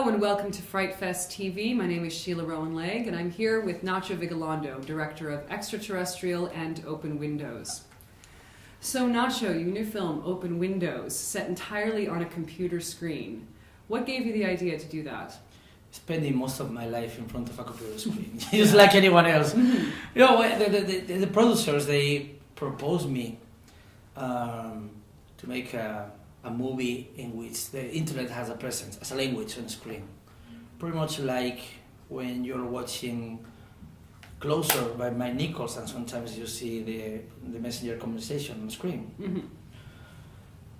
Hello and welcome to FrightFest TV. My name is Shelagh Rowan-Legg and I'm here with Nacho Vigalondo, Director of Extraterrestrial and Open Windows. So Nacho, your new film, Open Windows, set entirely on a computer screen. What gave you the idea to do that? Spending most of my life in front of a computer screen, just like anyone else. You know, the producers, they proposed me to make a movie in which the internet has a presence as a language on the screen. Pretty much like when you're watching Closer by Mike Nichols and sometimes you see the messenger conversation on the screen.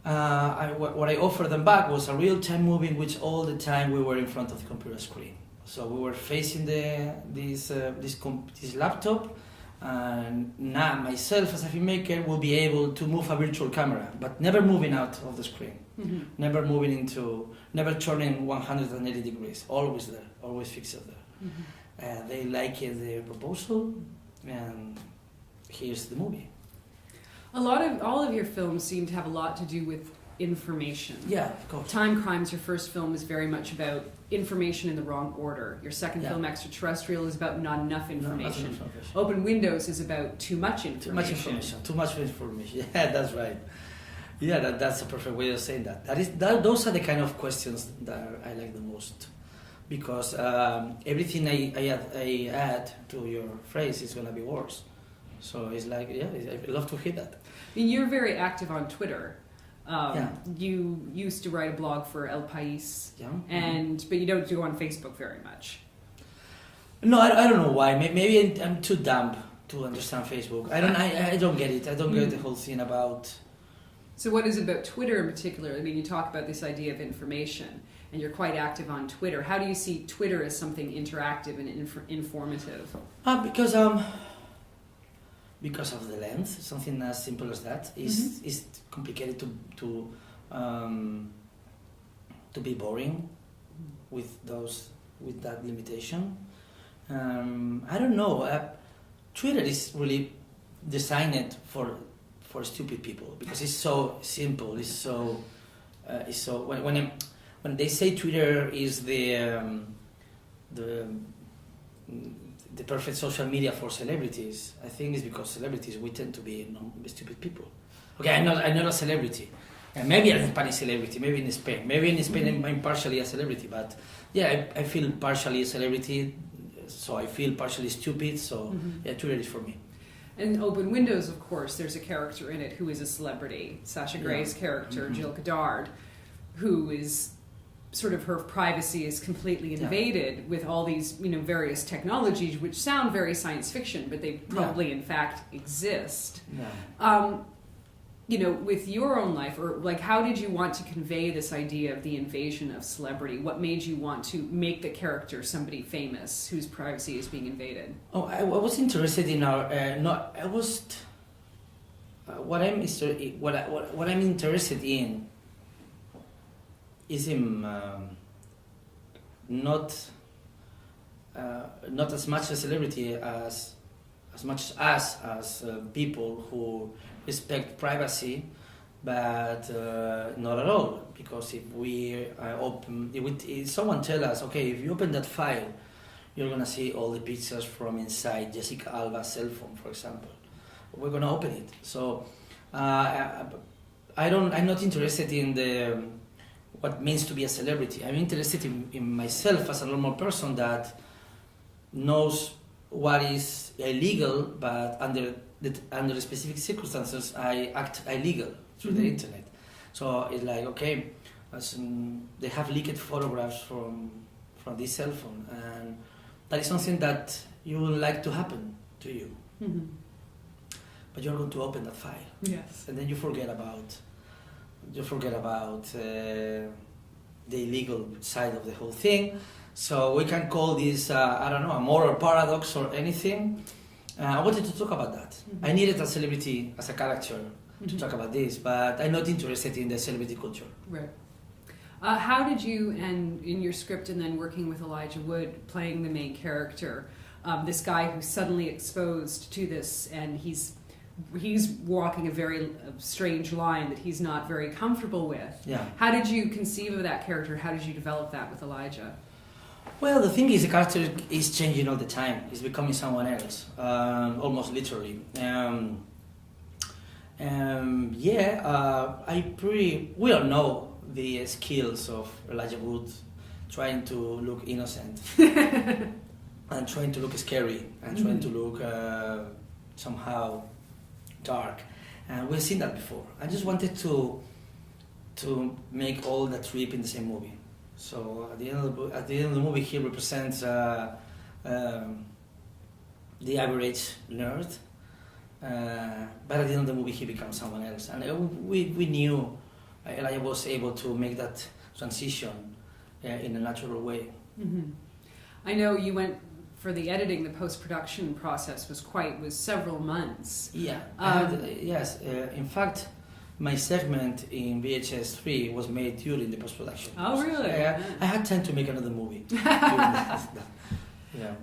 What I offered them back was a real-time movie in which all the time we were in front of the computer screen. So we were facing this laptop, and now myself as a filmmaker will be able to move a virtual camera, but never moving out of the screen, never turning 180 degrees, always there, always fixed there. They liked the proposal, and here's the movie. All of your films seem to have a lot to do with information. Yeah, of course. Time Crimes, your first film, is very much about information in the wrong order. Your second film, Extraterrestrial, is about not enough information. Open Windows is about too much information. Too much information. Yeah, that's right. Yeah, that's a perfect way of saying that. Those are the kind of questions that I like the most, because everything I add to your phrase is going to be worse. So it's like, I love to hear that. You're very active on Twitter. You used to write a blog for El País, but you don't do on Facebook very much. No, I don't know why. Maybe I'm too dumb to understand Facebook. I don't get it. I don't get the whole thing about. So what is it about Twitter in particular? I mean, you talk about this idea of information, and you're quite active on Twitter. How do you see Twitter as something interactive and informative? Because of the length, something as simple as that is complicated to be boring with that limitation. I don't know. Twitter is really designed for stupid people because it's so simple. It's so when they say Twitter is the perfect social media for celebrities, I think it's because celebrities, we tend to be stupid people. Okay, I'm not a celebrity. Maybe I'm a Spanish celebrity, maybe in Spain. Maybe in Spain I'm partially a celebrity, but yeah, I feel partially a celebrity, so I feel partially stupid, so yeah, Twitter is for me. And Open Windows, of course, there's a character in it who is a celebrity. Sasha Grey's character, Jill Goddard, who is sort of her privacy is completely invaded with all these, various technologies which sound very science fiction, but they probably in fact exist. With your own life, or like, how did you want to convey this idea of the invasion of celebrity? What made you want to make the character somebody famous whose privacy is being invaded? Oh, I was interested in what I'm interested in is him not as much a celebrity as much as people who respect privacy, but not at all. Because if someone tell us, okay, if you open that file, you're gonna see all the pictures from inside Jessica Alba's cell phone, for example. We're gonna open it. So I'm not interested in what it means to be a celebrity. I'm interested in myself as a normal person that knows what is illegal, but under specific circumstances, I act illegal through the internet. So it's like, okay, they have leaked photographs from this cell phone, and that is something that you would like to happen to you. But you're going to open that file. Yes. And then you forget about the illegal side of the whole thing. So we can call this, a moral paradox or anything. I wanted to talk about that. I needed a celebrity as a character to talk about this, but I'm not interested in the celebrity culture. Right. How did you, and in your script and then working with Elijah Wood, playing the main character, this guy who's suddenly exposed to this, and he's he's walking a very strange line that he's not very comfortable with. Yeah. How did you conceive of that character? How did you develop that with Elijah? Well, the thing is, the character is changing all the time. He's becoming someone else, almost literally. We all know the skills of Elijah Wood, trying to look innocent and trying to look scary and trying to look somehow dark, and we've seen that before. I just wanted to make all that trip in the same movie. So at the end of the movie, he represents the average nerd, but at the end of the movie, he becomes someone else. And we knew Elijah was able to make that transition in a natural way. Mm-hmm. I know you went for the editing. The post-production process was several months. Yeah. Yes. In fact, my segment in VHS 3 was made during the post-production. Oh, really? I had time to make another movie. Yeah.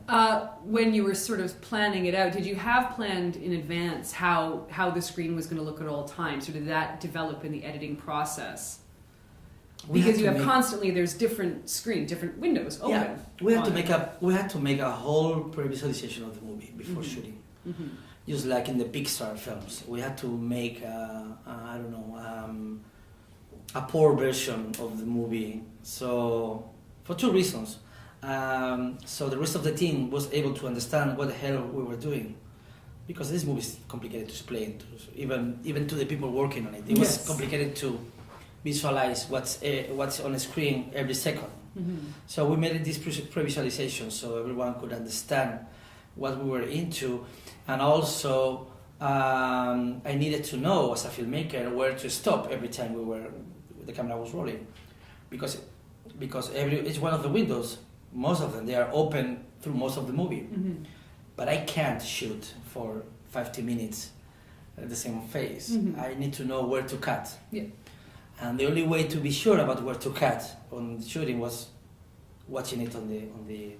When you were sort of planning it out, did you have planned in advance how the screen was going to look at all times, or did that develop in the editing process? Because you have constantly, there's different windows open. Yeah, we had to make a whole pre-visualization of the movie before shooting. Mm-hmm. Just like in the Pixar films, we had to make a poor version of the movie. So for two reasons. So the rest of the team was able to understand what the hell we were doing, because this movie is complicated to explain, even to the people working on it. It was complicated to visualize what's on the screen every second. Mm-hmm. So we made this pre-visualization so everyone could understand what we were into, and also I needed to know as a filmmaker where to stop every time the camera was rolling, because each one of the windows, most of them, they are open through most of the movie. Mm-hmm. But I can't shoot for 50 minutes at the same face. Mm-hmm. I need to know where to cut. Yeah. And the only way to be sure about where to cut on shooting was watching it on the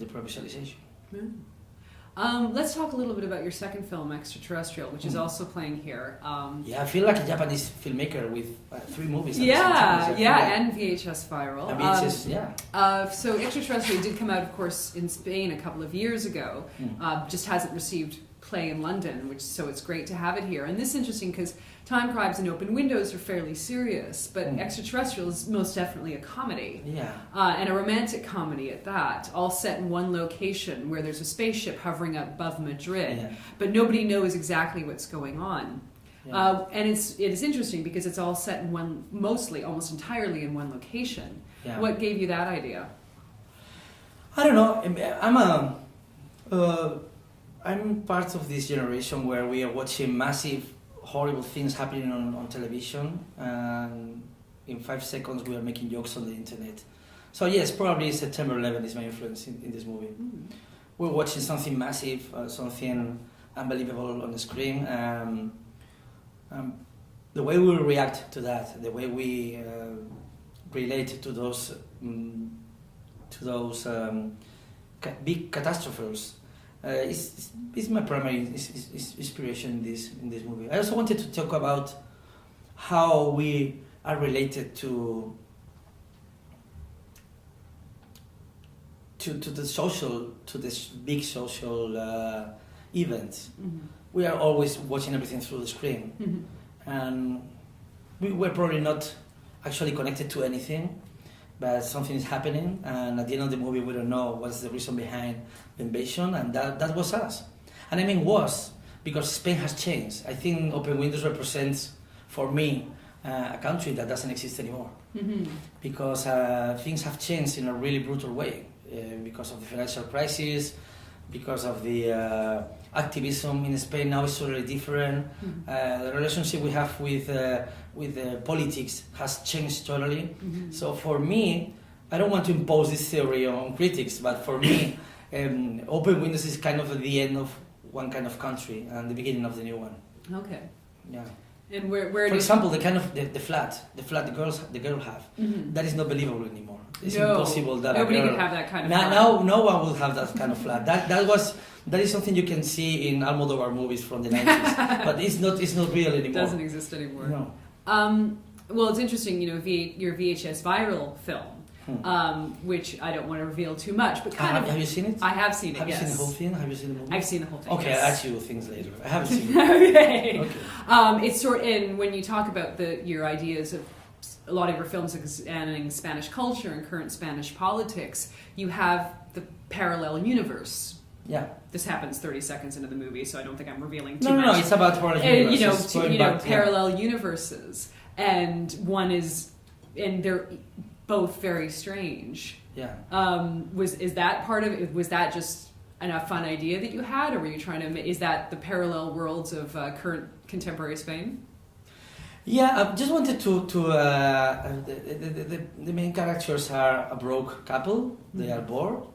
pre-visualization. Yeah. Let's talk a little bit about your second film, Extraterrestrial, which is also playing here. Yeah, I feel like a Japanese filmmaker with 3 movies. And VHS Viral. And VHS, So Extraterrestrial did come out, of course, in Spain a couple of years ago. Just hasn't received play in London, so it's great to have it here. And this is interesting because Time Crimes and Open Windows are fairly serious, but Extraterrestrial is most definitely a comedy. Yeah. And a romantic comedy at that, all set in one location where there's a spaceship hovering above Madrid, but nobody knows exactly what's going on. Yeah. And it is interesting because it's all set in almost entirely in one location. Yeah. What gave you that idea? I don't know. I'm part of this generation where we are watching massive, horrible things happening on television, and in 5 seconds we are making jokes on the internet. So yes, probably September 11 is my influence in this movie. Mm-hmm. We're watching something massive, something unbelievable on the screen. The way we react to that, the way we relate to those big catastrophes, is my primary inspiration in this movie. I also wanted to talk about how we are related to this big social events. Mm-hmm. We are always watching everything through the screen, and we're probably not actually connected to anything. But something is happening, and at the end of the movie we don't know what's the reason behind the invasion, and that was us. And I mean was, because Spain has changed. I think Open Windows represents, for me, a country that doesn't exist anymore. Mm-hmm. Because things have changed in a really brutal way, because of the financial crisis, because of the activism in Spain now is totally different. Mm-hmm. The relationship we have with politics has changed totally. Mm-hmm. So for me, I don't want to impose this theory on critics, but for me, Open Windows is kind of the end of one kind of country and the beginning of the new one. Okay. Yeah. And where For example, the kind of the flat the girl have, that is not believable anymore. It's impossible that nobody a girl, could have that kind of flat. no one will have that kind of flat. That is something you can see in Almodovar movies from the 90s, but it's not real anymore. It doesn't exist anymore. No. Well, it's interesting, your VHS viral film, which I don't want to reveal too much, but have you seen it? I have seen it. Have yes. you seen the whole thing? Have you seen the movie? I've seen the whole thing. Okay, yes. I'll ask you things later. I haven't seen it. Okay. Okay. And when you talk about your ideas of a lot of your films examining Spanish culture and current Spanish politics, you have the parallel universe. Yeah. This happens 30 seconds into the movie, so I don't think I'm revealing too No, much. no, it's about parallel universes. Parallel universes, and one is, and they're both very strange. Yeah. Is that part of it? Was that just a fun idea that you had, or were you trying to? Is that the parallel worlds of current contemporary Spain? Yeah, I just wanted to the main characters are a broke couple. They are bored,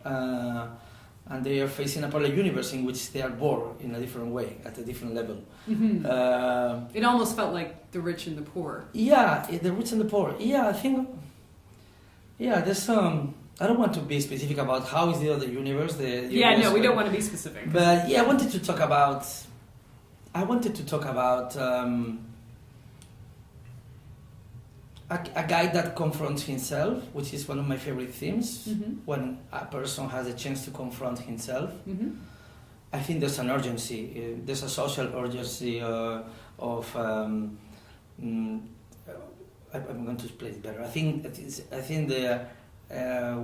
and they are facing a parallel universe in which they are bored in a different way, at a different level. It almost felt like the rich and the poor. Yeah, the rich and the poor. Yeah, I think. Yeah, there's I don't want to be specific about how is the other universe. We don't want to be specific. But yeah, I wanted to talk about. A guy that confronts himself, which is one of my favorite themes. When a person has a chance to confront himself, I think there's an urgency. There's a social urgency of. I'm going to explain it better. I think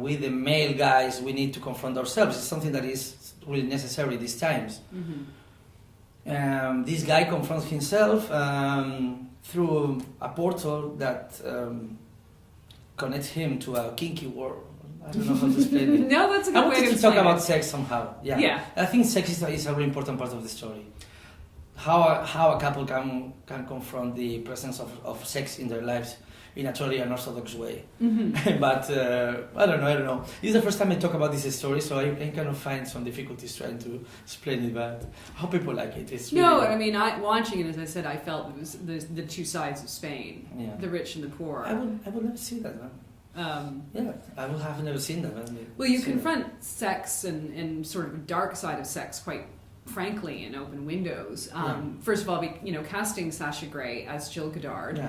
with the male guys, we need to confront ourselves. It's something that is really necessary these times. This guy confronts himself through a portal that connects him to a kinky world. I don't know how to explain it. No, that's a good way to explain it. I wanted to talk about sex somehow. Yeah. I think sex is a really important part of the story. How a couple can confront the presence of sex in their lives in a totally unorthodox way. But I don't know. This is the first time I talk about this story, so I kind of find some difficulties trying to explain it, but I hope people like it. It's really I mean, watching it, as I said, I felt it was the two sides of Spain, the rich and the poor. I would never see that, man. I will have never seen that. Well, you confront sex and sort of a dark side of sex quite frankly in Open Windows. First of all, casting Sasha Grey as Jill Goddard.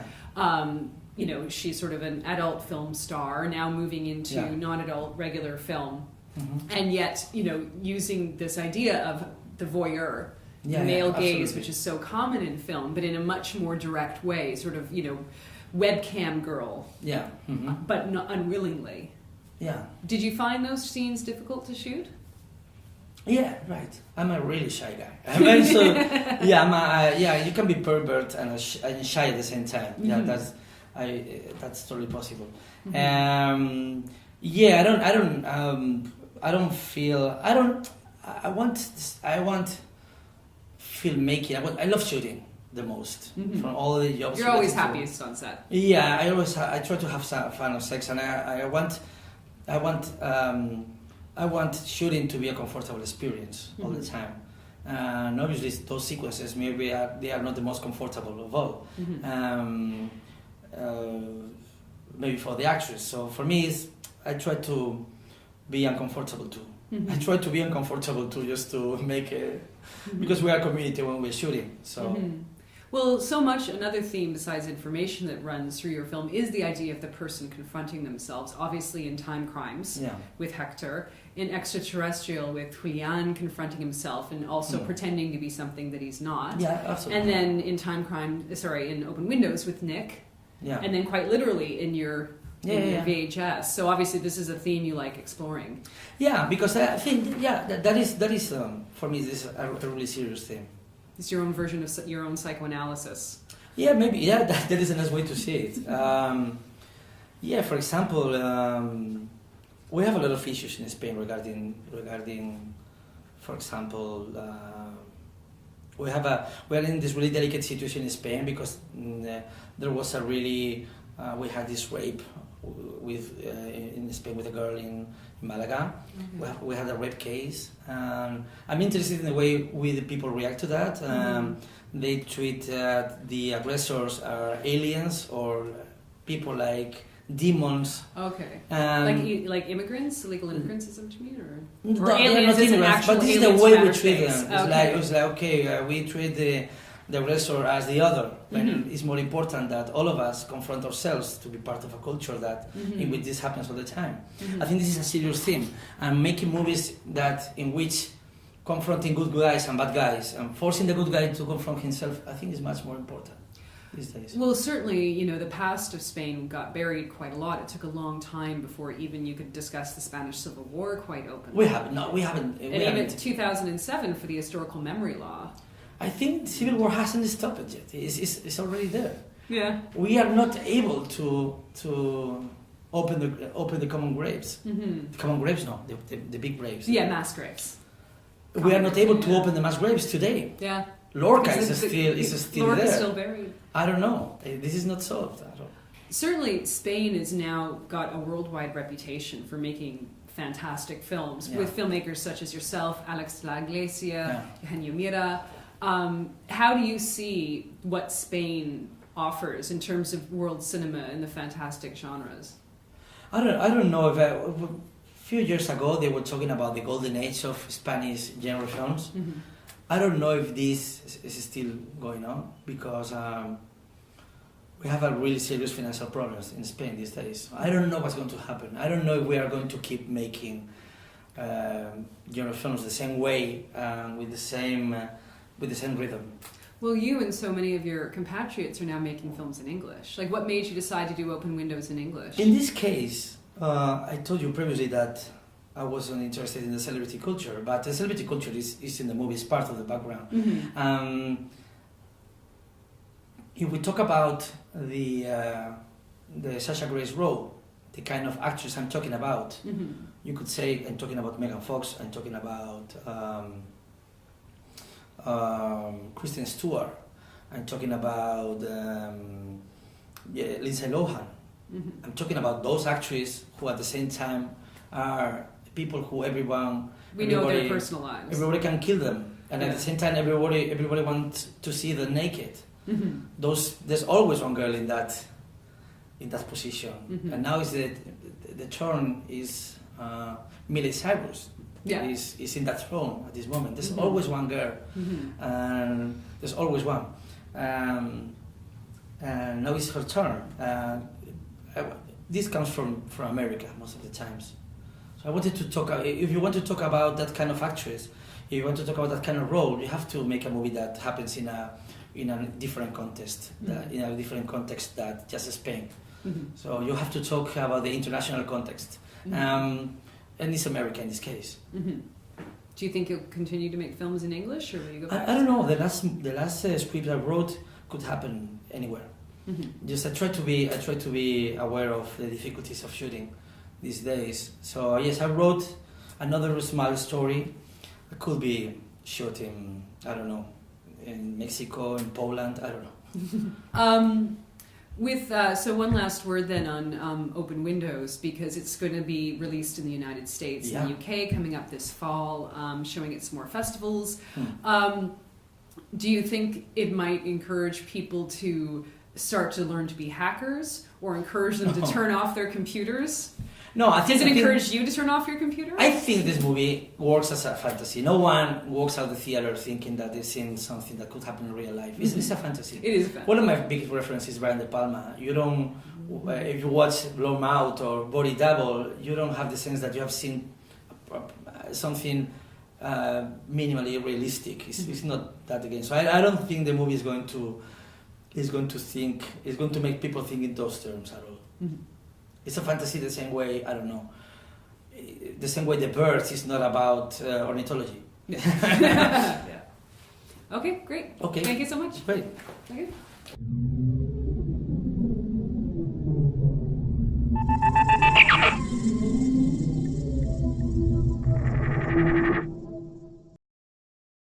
She's sort of an adult film star, now moving into non-adult regular film. And yet, using this idea of the voyeur, the male gaze, which is so common in film, but in a much more direct way, sort of, webcam girl. But not unwillingly. Yeah. Did you find those scenes difficult to shoot? Yeah, right. I'm a really shy guy. You can be pervert and shy at the same time. Yeah, that's totally possible. I want filmmaking. I love shooting the most from all the jobs. You're always happiest on set. Yeah, I try to have some fun of sex, and I want shooting to be a comfortable experience all the time. And obviously those sequences maybe they are not the most comfortable of all. Maybe for the actress. So for me, I try to be uncomfortable too. I try to be uncomfortable too, just to make it, because we are a community when we're shooting. So. Well, so much, another theme besides information that runs through your film is the idea of the person confronting themselves, obviously in Time Crimes with Hector, in Extraterrestrial with Julian confronting himself and also pretending to be something that he's not. Yeah, absolutely. And then in Open Windows with Nick, and then quite literally in your VHS. So obviously this is a theme you like exploring. Yeah, because I think, that is for me, this is a really serious theme. It's your own version of your own psychoanalysis. Yeah, maybe. Yeah, that is a nice way to see it. For example, we have a lot of issues in Spain regarding, for example, we are in this really delicate situation in Spain because there was we had this rape with in Spain with a girl in Malaga. Okay. We had a rape case. I'm interested in the way the people react to that. They treat the aggressors are aliens or people like demons. Okay. Um, Like immigrants, illegal immigrants, is that what you mean, or No, or they are aliens not as an immigrants, actual but this is the aliens way from we outer treat space? them. It's like okay, we treat the aggressor as the other. When it's more important that all of us confront ourselves to be part of a culture that in which this happens all the time. I think this is a serious thing. And making movies in which confronting good guys and bad guys and forcing the good guy to confront himself, I think is much more important these days. Well, certainly, the past of Spain got buried quite a lot. It took a long time before even you could discuss the Spanish Civil War quite openly. We haven't. And even 2007 for the historical memory law. I think the Civil War hasn't stopped yet. It's already there. Yeah. We are not able to open the common graves. The common graves, no, the big graves. Yeah, mass graves. We are not able to open the mass graves today. Yeah. Lorca Because is still Lorca there. is still buried. I don't know. This is not solved at all. Certainly, Spain has now got a worldwide reputation for making fantastic films with filmmakers such as yourself, Alex de la Iglesia, Eugenio Mira. How do you see what Spain offers in terms of world cinema in the fantastic genres? I don't know if a few years ago they were talking about the golden age of Spanish genre films. I don't know if this is still going on because we have a really serious financial problems in Spain these days. I don't know what's going to happen. I don't know if we are going to keep making genre films the same way with the same rhythm. Well, you and so many of your compatriots are now making films in English. Like, what made you decide to do Open Windows in English? In this case, I told you previously that I wasn't interested in the celebrity culture, but the celebrity culture is in the movie, it's part of the background. If we talk about the Sasha Grey's role, the kind of actress I'm talking about, you could say I'm talking about Megan Fox, I'm talking about Kristen Stewart, I'm talking about Lindsay Lohan. I'm talking about those actresses who at the same time are people who we know their personal lives. Everybody can kill them, and at the same time everybody wants to see them naked. There's always one girl in that position, and now is the turn is Miley Cyrus. Is in that throne at this moment. There's always one girl, and there's always one, and now it's her turn. This comes from America most of the times. So I wanted to talk. If you want to talk about that kind of actress, if you want to talk about that kind of role, you have to make a movie that happens in a different context, in a different context than just Spain. So you have to talk about the international context, and it's America in this case. Do you think you'll continue to make films in English, or will you go back? I don't know. The last script I wrote could happen anywhere. Just I try to be aware of the difficulties of shooting these days. So yes, I wrote another small story. It could be shot in, I don't know, in Mexico, in Poland, I don't know. So one last word then on Open Windows, because it's going to be released in the United States and the UK coming up this fall, showing at some more festivals. Do you think it might encourage people to start to learn to be hackers, or encourage them to turn off their computers? No, I think... Does it encourage you to turn off your computer? I think this movie works as a fantasy. No one walks out of the theater thinking that they've seen something that could happen in real life. It's a fantasy. It is a fantasy. One of my biggest references is Brian De Palma. You don't... If you watch Blown Out or Body Double, you don't have the sense that you have seen something minimally realistic. It's not that again. So I don't think the movie is going to make people think in those terms at all. It's a fantasy the same way, I don't know, the same way The Birds is not about ornithology. Yeah. Okay, great. Okay. Thank you so much. Great. Okay.